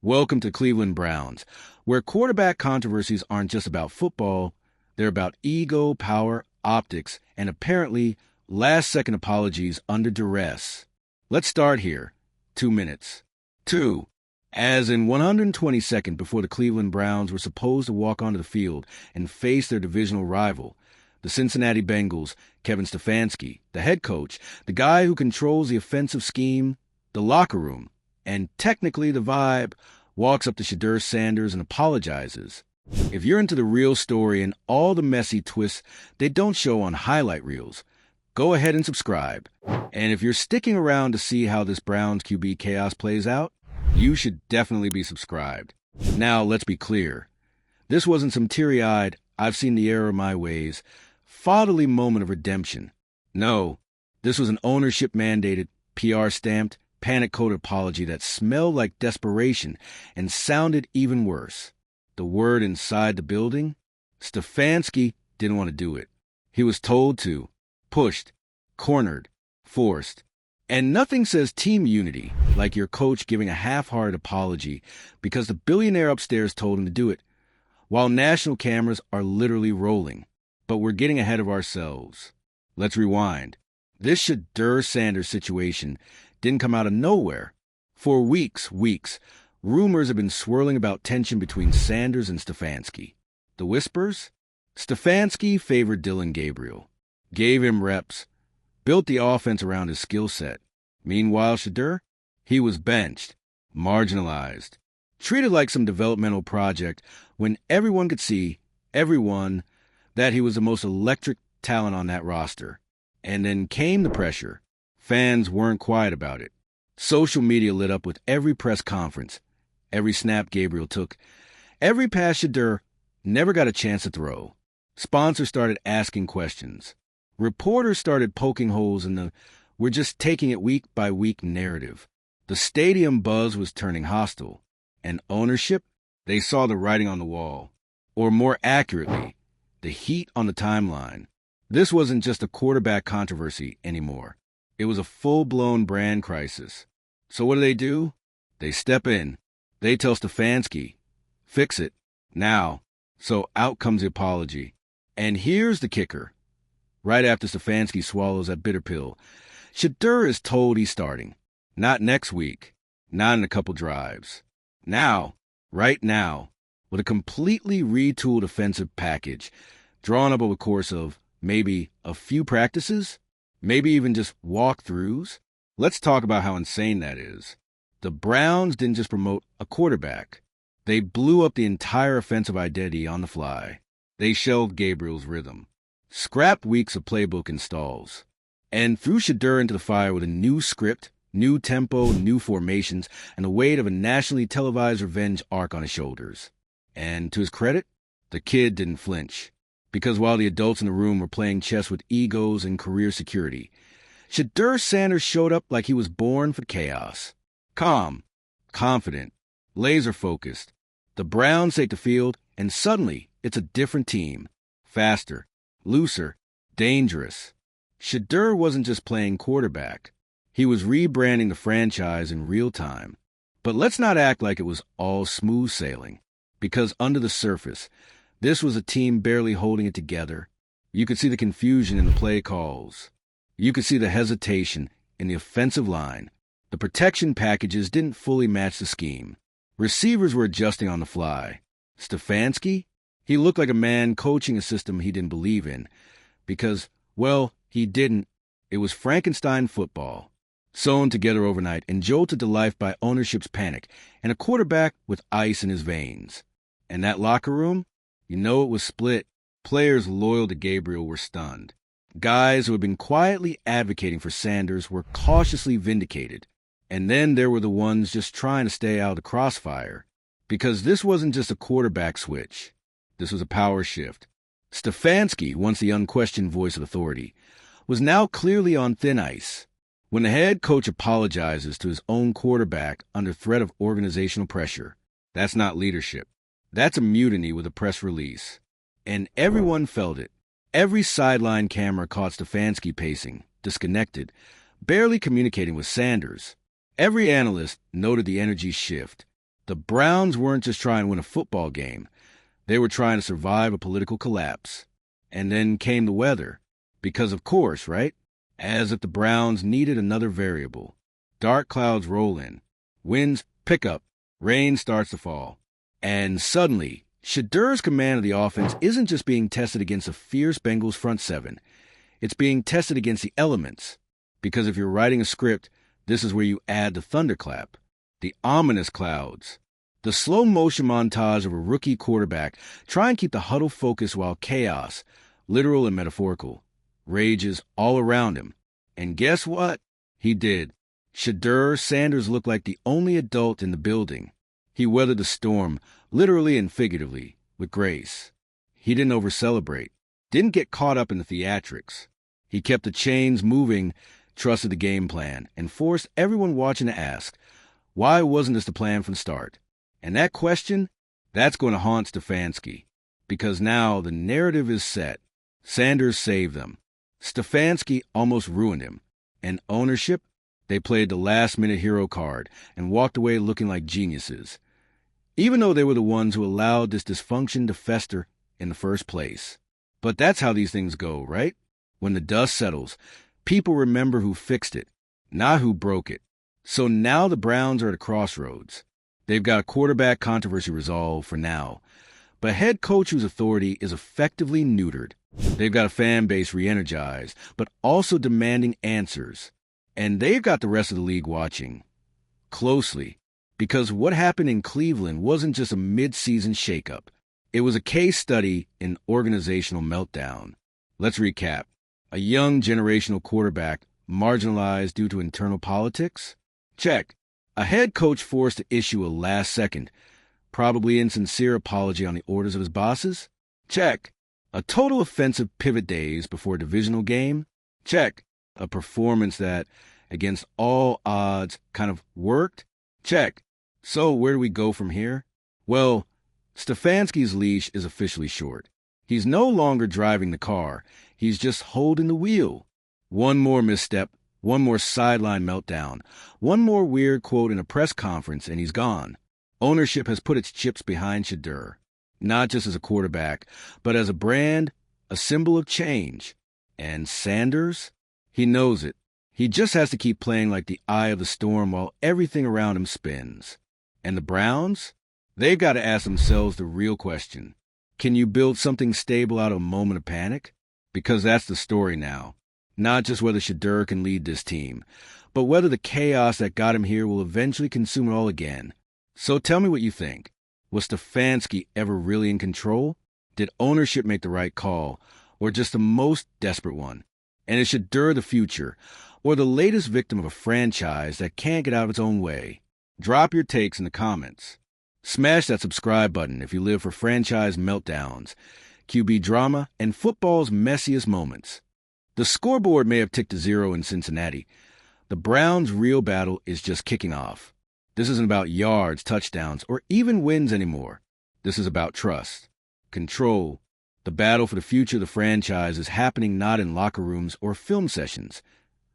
Welcome to Cleveland Browns, where quarterback controversies aren't just about football, they're about ego, power, optics, and apparently last-second apologies under duress. Let's start here. 2 minutes. 2. As in 122nd before the Cleveland Browns were supposed to walk onto the field and face their divisional rival, the Cincinnati Bengals, Kevin Stefanski, the head coach, the guy who controls the offensive scheme, the locker room, and technically the vibe, walks up to Shedeur Sanders and apologizes. If you're into the real story and all the messy twists they don't show on highlight reels, go ahead and subscribe. And if you're sticking around to see how this Browns QB chaos plays out, you should definitely be subscribed. Now, let's be clear. This wasn't some teary-eyed, I've seen the error of my ways, fatherly moment of redemption. No, this was an ownership-mandated, PR-stamped, panic-coded apology that smelled like desperation and sounded even worse. The word inside the building? Stefanski didn't want to do it. He was told to, pushed, cornered, forced. And nothing says team unity like your coach giving a half-hearted apology because the billionaire upstairs told him to do it, while national cameras are literally rolling. But we're getting ahead of ourselves. Let's rewind. This Shedeur Sanders situation didn't come out of nowhere. For weeks, rumors have been swirling about tension between Sanders and Stefanski. The whispers? Stefanski favored Dillon Gabriel, gave him reps, built the offense around his skill set. Meanwhile, Shedeur? He was benched, marginalized, treated like some developmental project when everyone could see, that he was the most electric talent on that roster. And then came the pressure. Fans weren't quiet about it. Social media lit up with every press conference, every snap Gabriel took, every pass Shedeur never got a chance to throw. Sponsors started asking questions. Reporters started poking holes in the "we're just taking it week by week" narrative. The stadium buzz was turning hostile. And ownership? They saw the writing on the wall. Or more accurately, the heat on the timeline. This wasn't just a quarterback controversy anymore. It was a full-blown brand crisis. So what do? They step in. They tell Stefanski, fix it, now. So out comes the apology. And here's the kicker. Right after Stefanski swallows that bitter pill, Shedeur is told he's starting. Not next week. Not in a couple drives. Now. Right now. With a completely retooled offensive package, drawn up over the course of maybe a few practices? Maybe even just walkthroughs? Let's talk about how insane that is. The Browns didn't just promote a quarterback. They blew up the entire offensive identity on the fly. They shelved Gabriel's rhythm, scrapped weeks of playbook installs, and threw Shedeur into the fire with a new script, new tempo, new formations, and the weight of a nationally televised revenge arc on his shoulders. And to his credit, the kid didn't flinch. Because while the adults in the room were playing chess with egos and career security, Shedeur Sanders showed up like he was born for chaos. Calm, confident, laser-focused. The Browns take the field, and suddenly it's a different team. Faster, looser, dangerous. Shedeur wasn't just playing quarterback. He was rebranding the franchise in real time. But let's not act like it was all smooth sailing. Because under the surface, this was a team barely holding it together. You could see the confusion in the play calls. You could see the hesitation in the offensive line. The protection packages didn't fully match the scheme. Receivers were adjusting on the fly. Stefanski? He looked like a man coaching a system he didn't believe in. Because, well, he didn't. It was Frankenstein football. Sewn together overnight and jolted to life by ownership's panic and a quarterback with ice in his veins. And that locker room? You know it was split. Players loyal to Gabriel were stunned. Guys who had been quietly advocating for Sanders were cautiously vindicated. And then there were the ones just trying to stay out of the crossfire. Because this wasn't just a quarterback switch. This was a power shift. Stefanski, once the unquestioned voice of authority, was now clearly on thin ice. When the head coach apologizes to his own quarterback under threat of organizational pressure, that's not leadership. That's a mutiny with a press release. And everyone felt it. Every sideline camera caught Stefanski pacing, disconnected, barely communicating with Sanders. Every analyst noted the energy shift. The Browns weren't just trying to win a football game. They were trying to survive a political collapse. And then came the weather. Because of course, right? As if the Browns needed another variable. Dark clouds roll in. Winds pick up. Rain starts to fall. And suddenly, Shedeur's command of the offense isn't just being tested against a fierce Bengals front seven. It's being tested against the elements. Because if you're writing a script, this is where you add the thunderclap, the ominous clouds, the slow-motion montage of a rookie quarterback trying to keep the huddle focused while chaos, literal and metaphorical, rages all around him. And guess what? He did. Shedeur Sanders looked like the only adult in the building. He weathered the storm, literally and figuratively, with grace. He didn't over-celebrate, didn't get caught up in the theatrics. He kept the chains moving, trusted the game plan, and forced everyone watching to ask, why wasn't this the plan from the start? And that question, that's going to haunt Stefanski. Because now the narrative is set. Sanders saved them. Stefanski almost ruined him. And ownership, they played the last-minute hero card and walked away looking like geniuses. Even though they were the ones who allowed this dysfunction to fester in the first place. But that's how these things go, right? When the dust settles, people remember who fixed it, not who broke it. So now the Browns are at a crossroads. They've got a quarterback controversy resolved for now, but a head coach whose authority is effectively neutered. They've got a fan base re-energized, but also demanding answers. And they've got the rest of the league watching closely, because what happened in Cleveland wasn't just a mid-season shakeup. It was a case study in organizational meltdown. Let's recap. A young generational quarterback marginalized due to internal politics? Check. A head coach forced to issue a last-second, probably insincere apology on the orders of his bosses? Check. A total offensive pivot days before a divisional game? Check. A performance that, against all odds, kind of worked? Check. So where do we go from here? Well, Stefanski's leash is officially short. He's no longer driving the car. He's just holding the wheel. One more misstep, one more sideline meltdown, one more weird quote in a press conference, and he's gone. Ownership has put its chips behind Shedeur, not just as a quarterback, but as a brand, a symbol of change. And Sanders? He knows it. He just has to keep playing like the eye of the storm while everything around him spins. And the Browns? They've got to ask themselves the real question. Can you build something stable out of a moment of panic? Because that's the story now. Not just whether Shedeur can lead this team, but whether the chaos that got him here will eventually consume it all again. So tell me what you think. Was Stefanski ever really in control? Did ownership make the right call, or just the most desperate one? And is Shedeur the future, or the latest victim of a franchise that can't get out of its own way? Drop your takes in the comments. Smash that subscribe button if you live for franchise meltdowns, QB drama, and football's messiest moments. The scoreboard may have ticked to 0 in Cincinnati. The Browns' real battle is just kicking off. This isn't about yards, touchdowns, or even wins anymore. This is about trust, control. The battle for the future of the franchise is happening not in locker rooms or film sessions,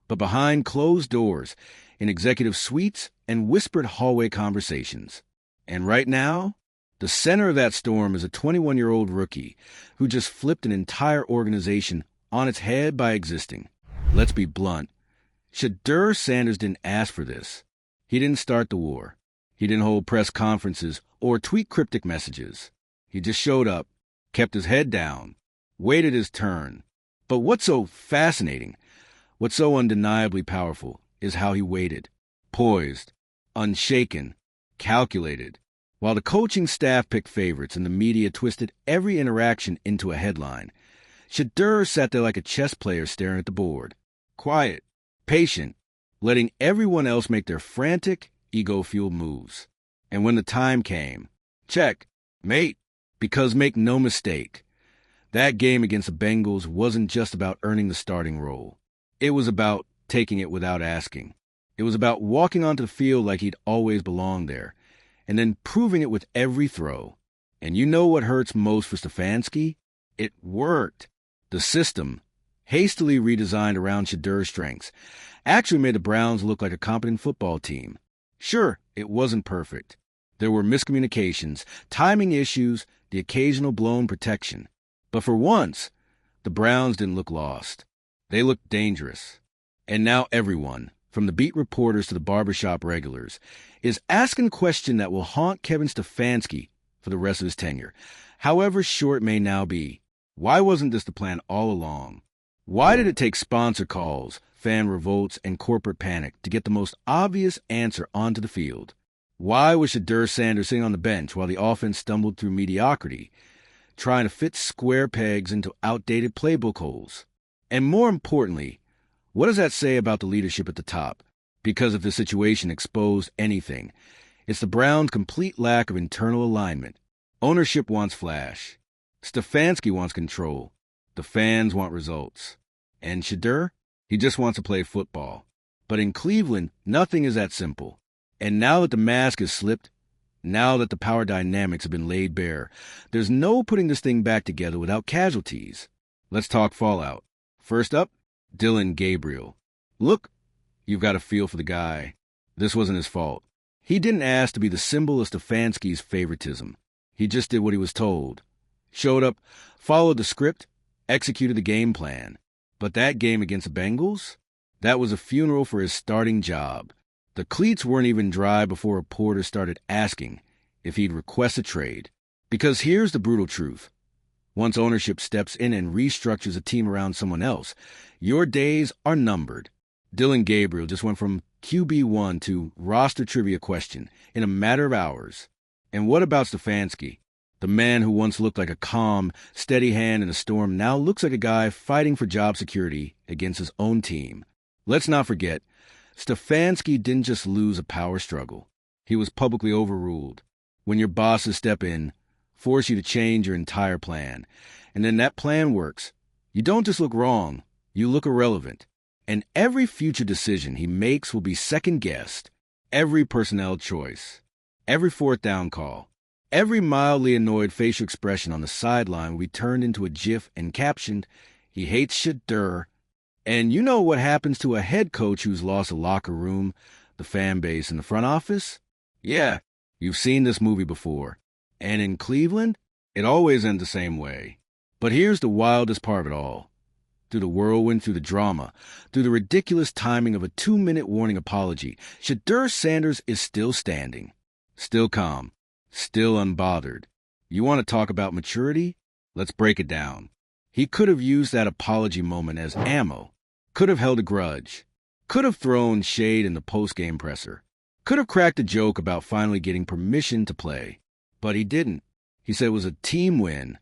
but behind closed doors, in executive suites and whispered hallway conversations. And right now, the center of that storm is a 21-year-old rookie who just flipped an entire organization on its head by existing. Let's be blunt. Shedeur Sanders didn't ask for this. He didn't start the war. He didn't hold press conferences or tweet cryptic messages. He just showed up, kept his head down, waited his turn. But what's so fascinating, what's so undeniably powerful, is how he waited. Poised, unshaken, calculated. While the coaching staff picked favorites and the media twisted every interaction into a headline, Shedeur sat there like a chess player staring at the board. Quiet, patient, letting everyone else make their frantic, ego-fueled moves. And when the time came, check, mate, because make no mistake, that game against the Bengals wasn't just about earning the starting role. It was about taking it without asking. It was about walking onto the field like he'd always belonged there, and then proving it with every throw. And you know what hurts most for Stefanski? It worked. The system, hastily redesigned around Shedeur's strengths, actually made the Browns look like a competent football team. Sure, it wasn't perfect. There were miscommunications, timing issues, the occasional blown protection. But for once, the Browns didn't look lost. They looked dangerous. And now everyone, from the beat reporters to the barbershop regulars, is asking a question that will haunt Kevin Stefanski for the rest of his tenure, however short it may now be. Why wasn't this the plan all along? Why did it take sponsor calls, fan revolts, and corporate panic to get the most obvious answer onto the field? Why was Shedeur Sanders sitting on the bench while the offense stumbled through mediocrity, trying to fit square pegs into outdated playbook holes? And more importantly, what does that say about the leadership at the top? Because if the situation exposed anything, it's the Browns' complete lack of internal alignment. Ownership wants flash. Stefanski wants control. The fans want results. And Shedeur? He just wants to play football. But in Cleveland, nothing is that simple. And now that the mask is slipped, now that the power dynamics have been laid bare, there's no putting this thing back together without casualties. Let's talk fallout. First up, Dillon Gabriel. Look, you've got a feel for the guy. This wasn't his fault. He didn't ask to be the symbol of Stefanski's favoritism. He just did what he was told. Showed up, followed the script, executed the game plan. But that game against the Bengals? That was a funeral for his starting job. The cleats weren't even dry before reporters started asking if he'd request a trade. Because here's the brutal truth. Once ownership steps in and restructures a team around someone else, your days are numbered. Dillon Gabriel just went from QB1 to roster trivia question in a matter of hours. And what about Stefanski? The man who once looked like a calm, steady hand in a storm now looks like a guy fighting for job security against his own team. Let's not forget, Stefanski didn't just lose a power struggle. He was publicly overruled. When your bosses step in, force you to change your entire plan, and then that plan works, you don't just look wrong, you look irrelevant. And every future decision he makes will be second-guessed. Every personnel choice, every fourth down call, every mildly annoyed facial expression on the sideline will be turned into a gif and captioned, "He hates Shedeur." And you know what happens to a head coach who's lost a locker room, the fan base, and the front office? Yeah, you've seen this movie before. And in Cleveland, it always ends the same way. But here's the wildest part of it all. Through the whirlwind, through the drama, through the ridiculous timing of a 2-minute warning apology, Shedeur Sanders is still standing, still calm, still unbothered. You want to talk about maturity? Let's break it down. He could have used that apology moment as ammo, could have held a grudge, could have thrown shade in the post-game presser, could have cracked a joke about finally getting permission to play. But he didn't. He said it was a team win,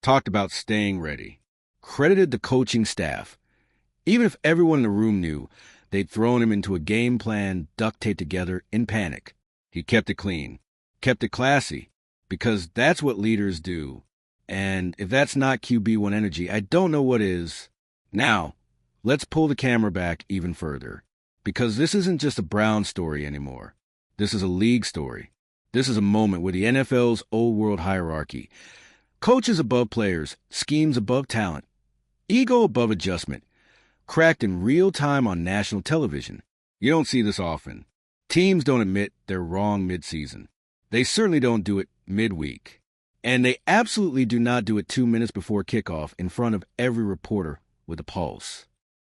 talked about staying ready, credited the coaching staff. Even if everyone in the room knew, they'd thrown him into a game plan duct taped together in panic. He kept it clean, kept it classy, because that's what leaders do. And if that's not QB1 energy, I don't know what is. Now, let's pull the camera back even further, because this isn't just a Brown story anymore. This is a league story. This is a moment where the NFL's old world hierarchy, coaches above players, schemes above talent, ego above adjustment, cracked in real time on national television. You don't see this often. Teams don't admit they're wrong mid-season. They certainly don't do it midweek. And they absolutely do not do it 2 minutes before kickoff in front of every reporter with a pulse.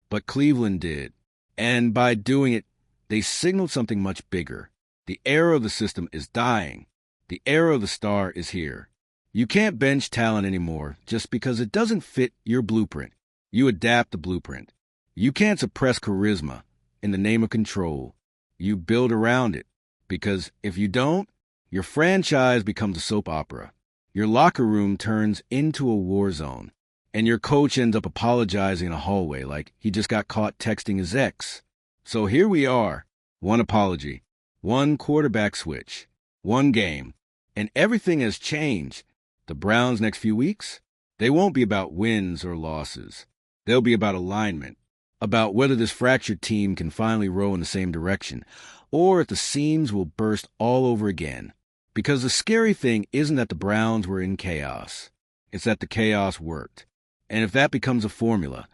But Cleveland did. And by doing it, they signaled something much bigger. The era of the system is dying. The era of the star is here. You can't bench talent anymore just because it doesn't fit your blueprint. You adapt the blueprint. You can't suppress charisma in the name of control. You build around it. Because if you don't, your franchise becomes a soap opera. Your locker room turns into a war zone. And your coach ends up apologizing in a hallway like he just got caught texting his ex. So here we are. One apology. One quarterback switch, one game, and everything has changed. The Browns' next few weeks, they won't be about wins or losses. They'll be about alignment, about whether this fractured team can finally row in the same direction, or if the seams will burst all over again. Because the scary thing isn't that the Browns were in chaos. It's that the chaos worked. And if that becomes a formula,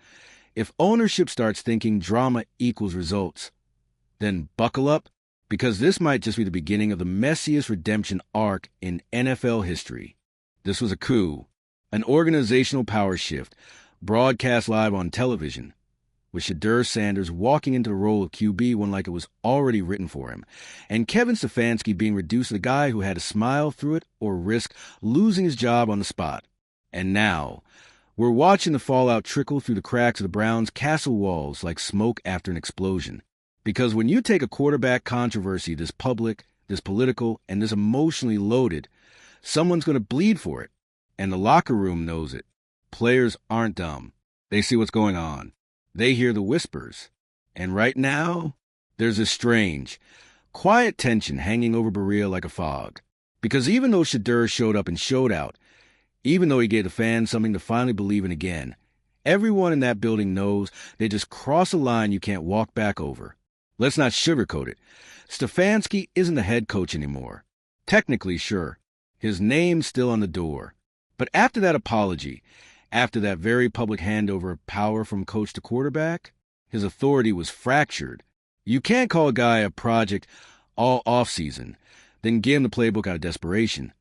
if ownership starts thinking drama equals results, then buckle up, because this might just be the beginning of the messiest redemption arc in NFL history. This was a coup, an organizational power shift, broadcast live on television, with Shedeur Sanders walking into the role of QB when like it was already written for him, and Kevin Stefanski being reduced to the guy who had to smile through it or risk losing his job on the spot. And now, we're watching the fallout trickle through the cracks of the Browns' castle walls like smoke after an explosion. Because when you take a quarterback controversy this public, this political, and this emotionally loaded, someone's going to bleed for it. And the locker room knows it. Players aren't dumb. They see what's going on. They hear the whispers. And right now, there's a strange, quiet tension hanging over Berea like a fog. Because even though Shedeur showed up and showed out, even though he gave the fans something to finally believe in again, everyone in that building knows they just crossed a line you can't walk back over. Let's not sugarcoat it. Stefanski isn't the head coach anymore. Technically, sure. His name's still on the door. But after that apology, after that very public handover of power from coach to quarterback, his authority was fractured. You can't call a guy a project all offseason, then give him the playbook out of desperation,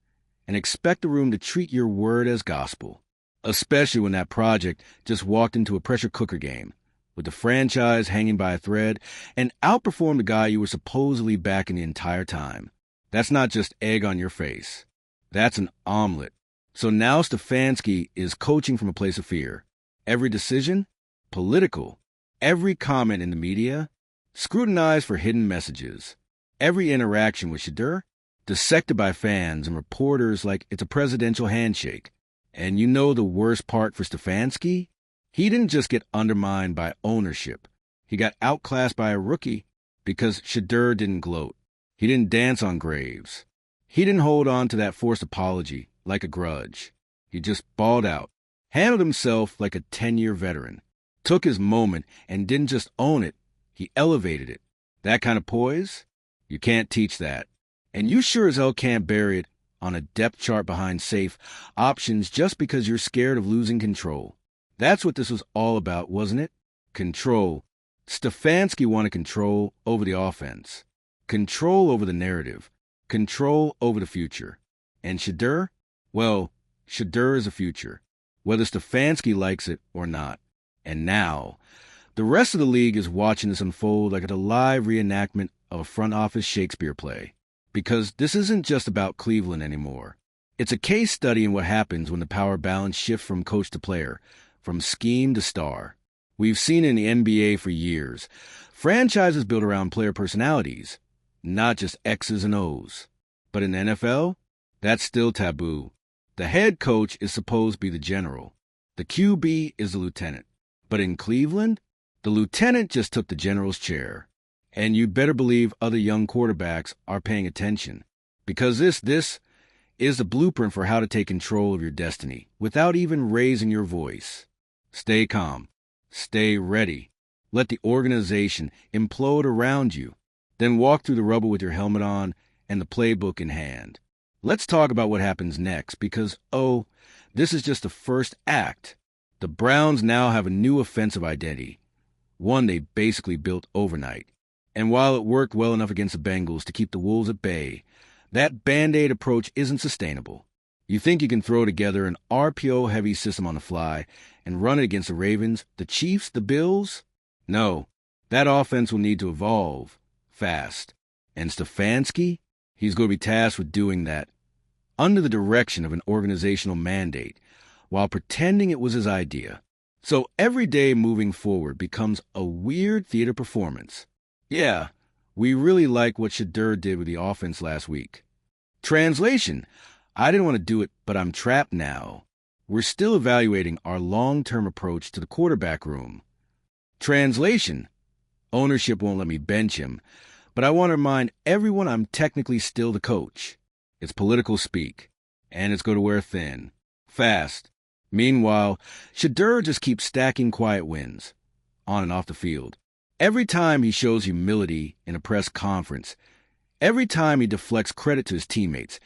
and expect the room to treat your word as gospel, especially when that project just walked into a pressure cooker game, with the franchise hanging by a thread, and outperformed the guy you were supposedly backing the entire time. That's not just egg on your face. That's an omelet. So now Stefanski is coaching from a place of fear. Every decision, political. Every comment in the media, scrutinized for hidden messages. Every interaction with Shedeur, dissected by fans and reporters like it's a presidential handshake. And you know the worst part for Stefanski? He didn't just get undermined by ownership. He got outclassed by a rookie because Shedeur didn't gloat. He didn't dance on graves. He didn't hold on to that forced apology like a grudge. He just balled out, handled himself like a 10-year veteran, took his moment and didn't just own it, he elevated it. That kind of poise? You can't teach that. And you sure as hell can't bury it on a depth chart behind safe options just because you're scared of losing control. That's what this was all about, wasn't it? Control. Stefanski wanted control over the offense, control over the narrative, control over the future. And Shedeur? Well, Shedeur is the future, whether Stefanski likes it or not. And now, the rest of the league is watching this unfold like a live reenactment of a front office Shakespeare play. Because this isn't just about Cleveland anymore. It's a case study in what happens when the power balance shifts from coach to player, from scheme to star. We've seen it in the NBA for years. Franchises built around player personalities, not just X's and O's. But in the NFL, that's still taboo. The head coach is supposed to be the general. The QB is the lieutenant. But in Cleveland, the lieutenant just took the general's chair. And you'd better believe other young quarterbacks are paying attention. Because this is the blueprint for how to take control of your destiny without even raising your voice. Stay calm. Stay ready. Let the organization implode around you. Then walk through the rubble with your helmet on and the playbook in hand. Let's talk about what happens next because, this is just the first act. The Browns now have a new offensive identity, one they basically built overnight. And while it worked well enough against the Bengals to keep the Wolves at bay, that Band-Aid approach isn't sustainable. You think you can throw together an RPO-heavy system on the fly and run it against the Ravens, the Chiefs, the Bills? No, that offense will need to evolve fast. And Stefanski? He's going to be tasked with doing that under the direction of an organizational mandate while pretending it was his idea. So every day moving forward becomes a weird theater performance. Yeah, we really like what Shedeur did with the offense last week. Translation, I didn't want to do it, but I'm trapped now. We're still evaluating our long-term approach to the quarterback room. Translation, ownership won't let me bench him, but I want to remind everyone I'm technically still the coach. It's political speak, and it's going to wear thin, fast. Meanwhile, Shedeur just keeps stacking quiet wins, on and off the field. Every time he shows humility in a press conference, every time he deflects credit to his teammates,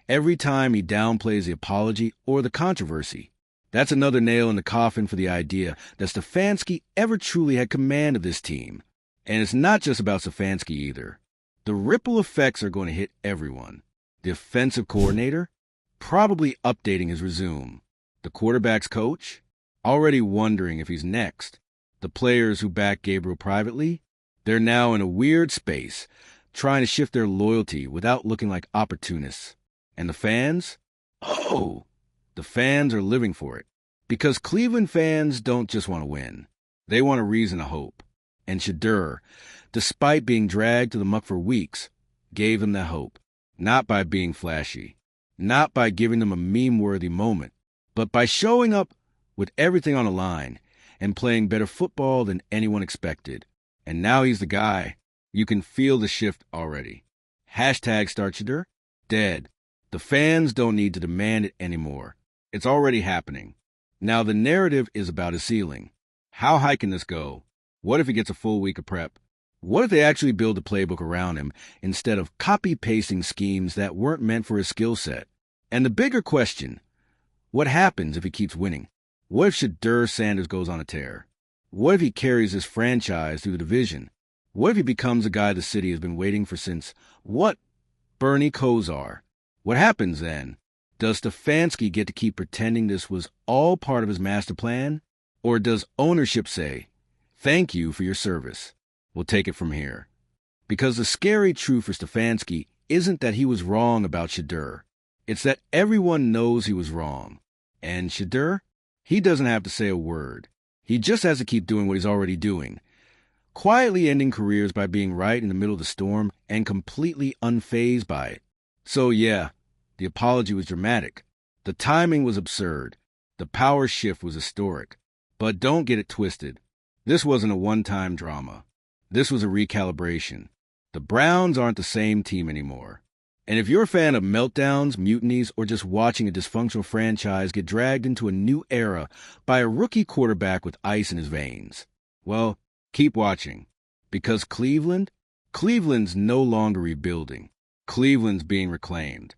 every time he downplays the apology or the controversy, that's another nail in the coffin for the idea that Stefanski ever truly had command of this team. And it's not just about Stefanski either. The ripple effects are going to hit everyone. The offensive coordinator, probably updating his resume. The quarterback's coach, already wondering if he's next. The players who back Gabriel privately, they're now in a weird space, trying to shift their loyalty without looking like opportunists. And the fans? Oh, the fans are living for it. Because Cleveland fans don't just want to win. They want a reason to hope. And Shedeur, despite being dragged to the muck for weeks, gave them that hope. Not by being flashy. Not by giving them a meme-worthy moment. But by showing up with everything on the line and playing better football than anyone expected. And now he's the guy. You can feel the shift already. Hashtag Start Shedeur? Dead. The fans don't need to demand it anymore. It's already happening. Now the narrative is about his ceiling. How high can this go? What if he gets a full week of prep? What if they actually build a playbook around him instead of copy-pasting schemes that weren't meant for his skill set? And the bigger question, what happens if he keeps winning? What if Shedeur Sanders goes on a tear? What if he carries his franchise through the division? What if he becomes a guy the city has been waiting for since, what? Bernie Kosar. What happens then? Does Stefanski get to keep pretending this was all part of his master plan? Or does ownership say, thank you for your service. We'll take it from here. Because the scary truth for Stefanski isn't that he was wrong about Shedeur. It's that everyone knows he was wrong. And Shedeur? He doesn't have to say a word. He just has to keep doing what he's already doing. Quietly ending careers by being right in the middle of the storm and completely unfazed by it. So yeah, the apology was dramatic. The timing was absurd. The power shift was historic. But don't get it twisted. This wasn't a one-time drama. This was a recalibration. The Browns aren't the same team anymore. And if you're a fan of meltdowns, mutinies, or just watching a dysfunctional franchise get dragged into a new era by a rookie quarterback with ice in his veins, well, keep watching. Because Cleveland's no longer rebuilding. Cleveland's being reclaimed.